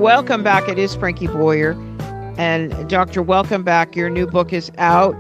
welcome back. It is Frankie Boyer. And Doctor, welcome back. Your new book is out.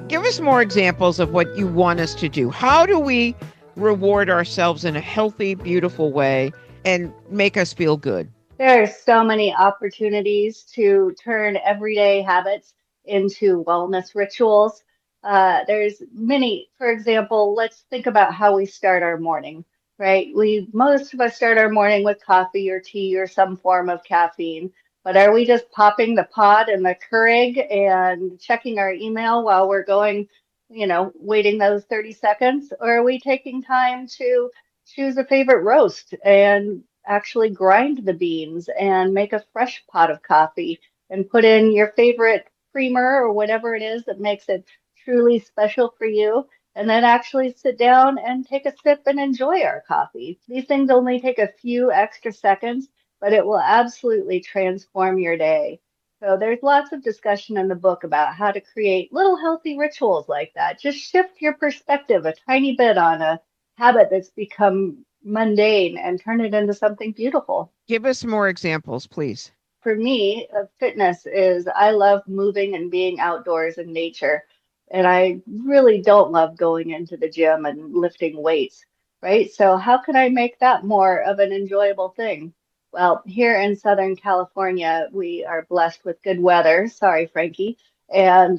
Give us more examples of what you want us to do. How do we reward ourselves in a healthy, beautiful way and make us feel good? There are so many opportunities to turn everyday habits into wellness rituals. There's many, for example, let's think about how we start our morning, right? Most of us start our morning with coffee or tea or some form of caffeine, but are we just popping the pod and the Keurig and checking our email while we're going, waiting those 30 seconds? Or are we taking time to choose a favorite roast and actually grind the beans and make a fresh pot of coffee and put in your favorite creamer or whatever it is that makes it truly special for you, and then actually sit down and take a sip and enjoy our coffee. These things only take a few extra seconds, but it will absolutely transform your day. So there's lots of discussion in the book about how to create little healthy rituals like that. Just shift your perspective a tiny bit on a habit that's become mundane and turn it into something beautiful. Give us more examples, please. For me, fitness is I love moving and being outdoors in nature. And I really don't love going into the gym and lifting weights, right? So how can I make that more of an enjoyable thing? Well, here in Southern California, we are blessed with good weather. Sorry, Frankie. And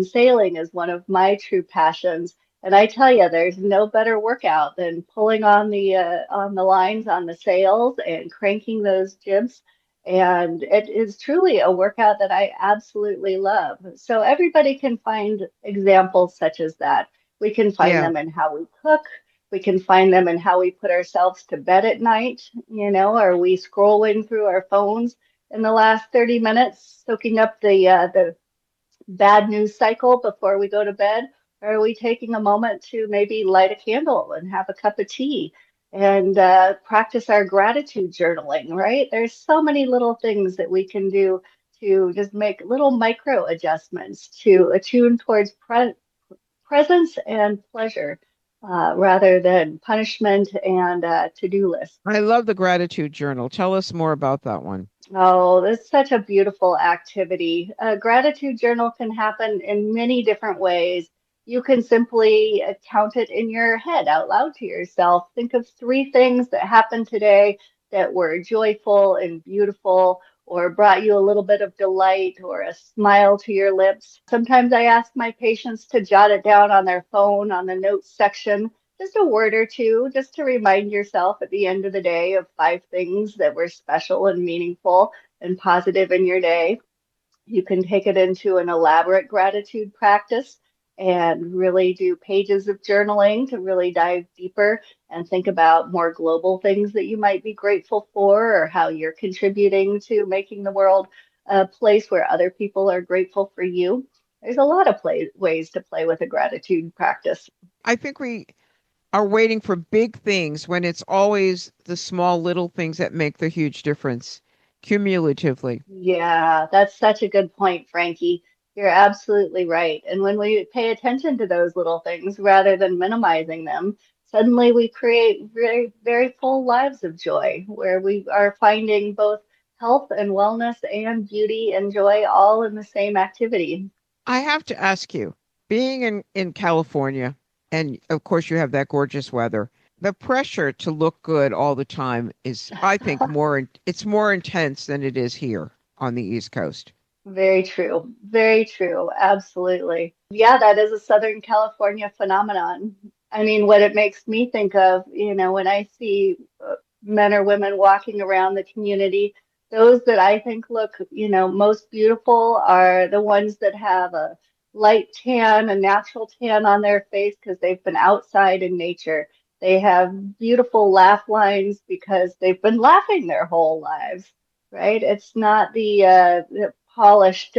sailing is one of my true passions. And I tell you, there's no better workout than pulling on the lines on the sails and cranking those jibs. And it is truly a workout that I absolutely love. So everybody can find examples such as that. We can find Yeah. them in how we cook. We can find them in how we put ourselves to bed at night. Are we scrolling through our phones in the last 30 minutes, soaking up the bad news cycle before we go to bed? Or are we taking a moment to maybe light a candle and have a cup of tea and practice our gratitude journaling, right? There's so many little things that we can do to just make little micro adjustments to attune towards presence and pleasure rather than punishment and to-do lists. I love the gratitude journal. Tell us more about that one. Oh, that's such a beautiful activity. A gratitude journal can happen in many different ways. You can simply count it in your head out loud to yourself. Think of three things that happened today that were joyful and beautiful or brought you a little bit of delight or a smile to your lips. Sometimes I ask my patients to jot it down on their phone on the notes section, just a word or two, just to remind yourself at the end of the day of five things that were special and meaningful and positive in your day. You can take it into an elaborate gratitude practice and really do pages of journaling to really dive deeper and think about more global things that you might be grateful for or how you're contributing to making the world a place where other people are grateful for you. There's a lot of ways to play with a gratitude practice. I think we are waiting for big things when it's always the small little things that make the huge difference cumulatively. Yeah, that's such a good point, Frankie. You're absolutely right. And when we pay attention to those little things rather than minimizing them, suddenly we create very, very full lives of joy where we are finding both health and wellness and beauty and joy all in the same activity. I have to ask you, being in California, and of course you have that gorgeous weather, the pressure to look good all the time is, I think, it's more intense than it is here on the East Coast. Very true. Very true. Absolutely. Yeah, that is a Southern California phenomenon. I mean, what it makes me think of, when I see men or women walking around the community, those that I think look, most beautiful are the ones that have a light tan, a natural tan on their face because they've been outside in nature. They have beautiful laugh lines because they've been laughing their whole lives, right? It's not the polished,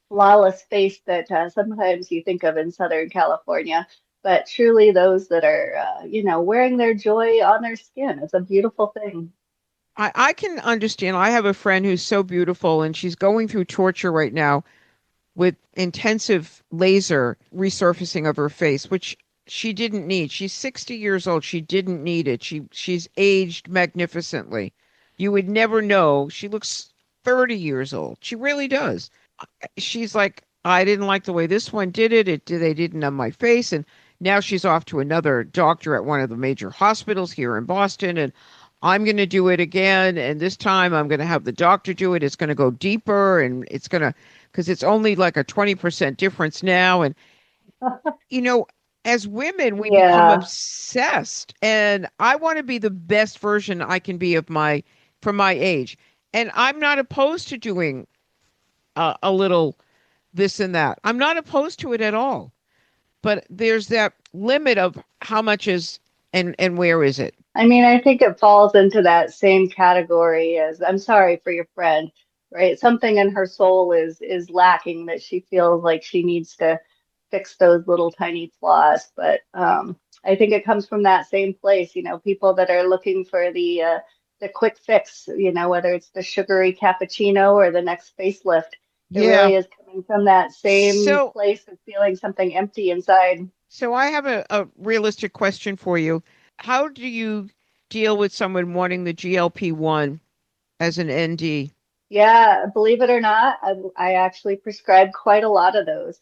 flawless face that sometimes you think of in Southern California, but truly those that are, wearing their joy on their skin. It's a beautiful thing. I can understand. I have a friend who's so beautiful and she's going through torture right now with intensive laser resurfacing of her face, which she didn't need. She's 60 years old. She didn't need it. She's aged magnificently. You would never know. She looks 30 years old. She really does. She's like, I didn't like the way this one did it. They didn't on my face. And now she's off to another doctor at one of the major hospitals here in Boston. And I'm going to do it again. And this time I'm going to have the doctor do it. It's going to go deeper and it's going to, because it's only like a 20% difference now. And, you know, as women, we become Yeah. obsessed. And I want to be the best version I can be of from my age. And I'm not opposed to doing a little this and that. I'm not opposed to it at all, but there's that limit of how much is and where is it? I mean, I think it falls into that same category as I'm sorry for your friend, right? Something in her soul is lacking that she feels like she needs to fix those little tiny flaws. But I think it comes from that same place, people that are looking for the quick fix, whether it's the sugary cappuccino or the next facelift. It Yeah. really is coming from that same So place of feeling something empty inside. so I have a realistic question for you. How do you deal with someone wanting the GLP-1 as an ND? Yeah, believe it or not, I actually prescribe quite a lot of those.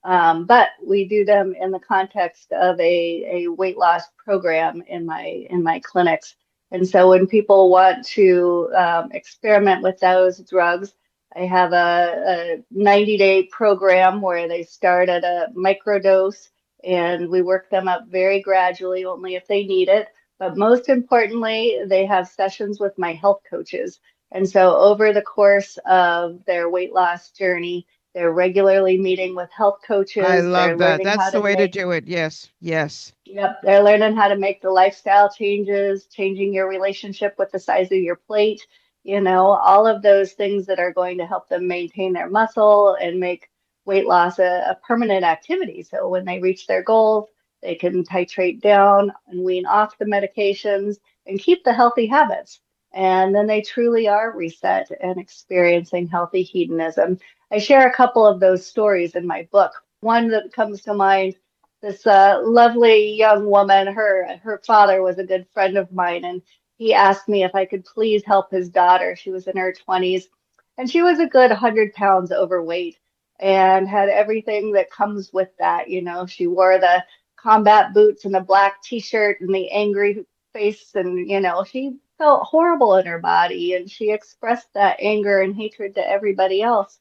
But we do them in the context of a weight loss program in my clinics. And so when people want to experiment with those drugs, I have a 90-day program where they start at a microdose and we work them up very gradually, only if they need it. But most importantly, they have sessions with my health coaches. And so over the course of their weight loss journey, they're regularly meeting with health I coaches. They're love that. learning That's how the to way to make, do it. Yes. Yes. yep, they're learning how to make the lifestyle changes, changing your relationship with the size of your plate, all of those things that are going to help them maintain their muscle and make weight loss a permanent activity. So when they reach their goals, they can titrate down and wean off the medications and keep the healthy habits. And then they truly are reset and experiencing healthy hedonism. I share a couple of those stories in my book. One that comes to mind, this lovely young woman, her father was a good friend of mine, and he asked me if I could please help his daughter. She was in her 20s, and she was a good 100 pounds overweight and had everything that comes with that. She wore the combat boots and the black t-shirt and the angry face, and she felt horrible in her body, and she expressed that anger and hatred to everybody else.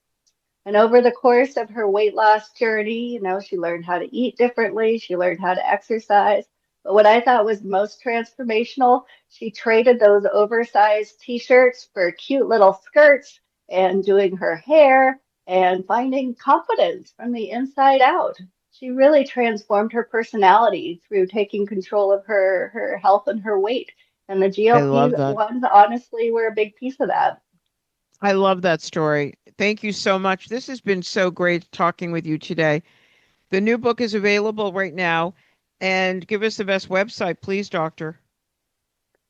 And over the course of her weight loss journey, she learned how to eat differently. She learned how to exercise. But what I thought was most transformational, she traded those oversized t-shirts for cute little skirts and doing her hair and finding confidence from the inside out. She really transformed her personality through taking control of her health and her weight. And the I love GLP that. ones honestly were a big piece of that. I love that story. Thank you so much. This has been so great talking with you today. The new book is available right now. And give us the best website, please, doctor.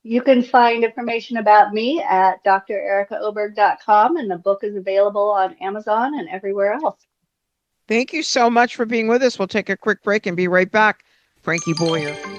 You can find information about me at drericaoberg.com, and the book is available on Amazon and everywhere else. Thank you so much for being with us. We'll take a quick break and be right back. Frankie Boyer.